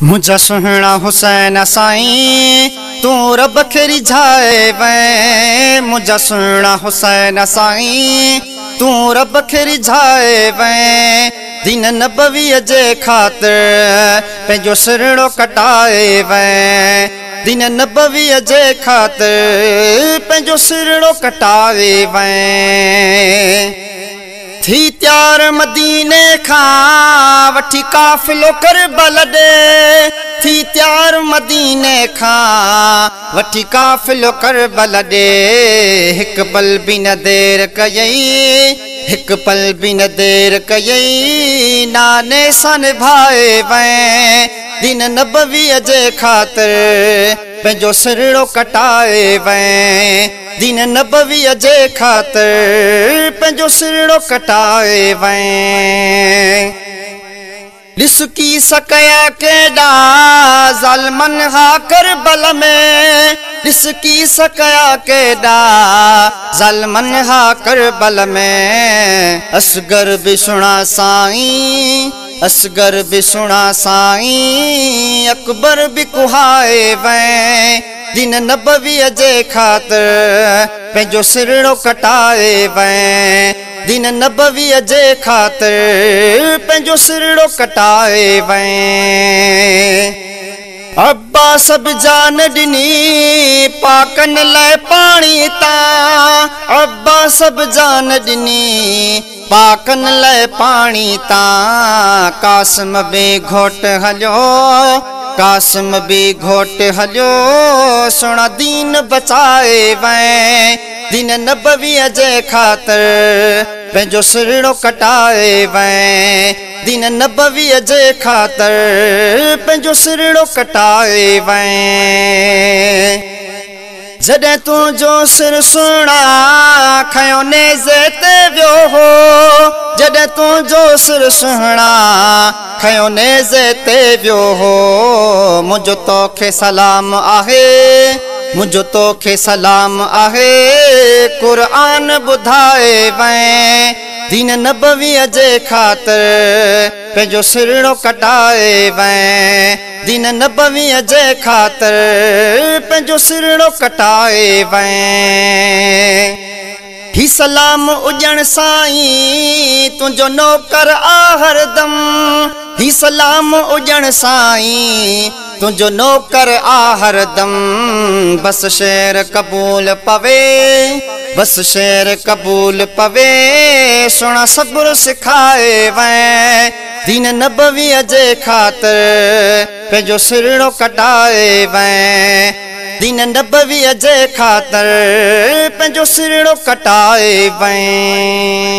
मुझा सुहना हुसैन साईं तू रब खे रिझाए वैं। मुझा सुहना हुसैन साईं तू रब खे रिझाए वैं। दीन नबवीअ जे ख़ातिर पंहिंजो सिरड़ो कटाए वैं। दीन नबवीअ जे ख़ातिर पंहिंजो सिरड़ो कटाए वैं। थी त्यार मदीने खां वठी काफ़िलो करबल ॾे। थी त्यार मदीने खां वठी काफ़िलो करबल ॾे। हिकु पल बि न देर कयई, हिकु पल बि न देर कयई, नाने सां निभाए वैं। दीन नबवीअ जे ख़ातिर पंहिंजो सिरड़ो कटाए वैं। दीन नबवीअ जे ख़ातिर पंहिंजो सिरड़ो कटाए वैं। ॾिस की सकया केॾा ज़ालिमनि हा करबल में। ॾिस की सकया केॾा ज़ालिमनि हा करबल में। असगर बि सुणा साईं, असगर बि सुणा साईं, अकबर बि कुहाए वैं। दीन नबवीअ जे ख़ातिर पंहिंजो सिरड़ो कटाए वैं। दीन नबवीअ जे ख़ातिर पंहिंजो सिरड़ो कटाए वैं। अब्बास बि जान ॾिनी पाकन लाइ पाणी तां। अब्बास बि जान ॾिनी पाकन लाइ पाणी तां। कासिम बि घोट हलियो, कासिम बि घोट हलियो, सुणा दीन बचाए वैं। दीन नबवीअ जे ख़ातिर पंहिंजो सिरड़ो कटाए वैं। दीन नबवीअ जे ख़ातिर पंहिंजो सिरड़ो कटाए वैं। जॾहिं तुंहिंजो सिर सुणा खयों नेज़े ते वियो हो। जॾहिं तुंहिंजो सिर सुहिणा खयों नेज़े ते वियो हो। मुंहिंजो तोखे सलाम आहे, मुंहिंजो तोखे सलाम आहे, क़ुरान ॿुधाए वैं। दीन नबवीअ जे ख़ातिर पंहिंजो सिरड़ो कटाए वैं। दीन नबवीअ जे ख़ातिर पंहिंजो सिरड़ो कटाए वैं। ही सलाम उॼण साईं तुंहिंजो नौकर आ हरदम। ही सलाम उॼण साईं तुंहिंजो नौकर आ हरदम। बस शेर क़बूल पवे, बस शेर क़बूल पवे, सुणा सब्र सिखाए वैं। दीन नबवीअ जे ख़ातिर पंहिंजो सिरड़ो कटाए वैं। दीन नबवीअ जे ख़ातिर पंहिंजो सिरड़ो कटाए वैं।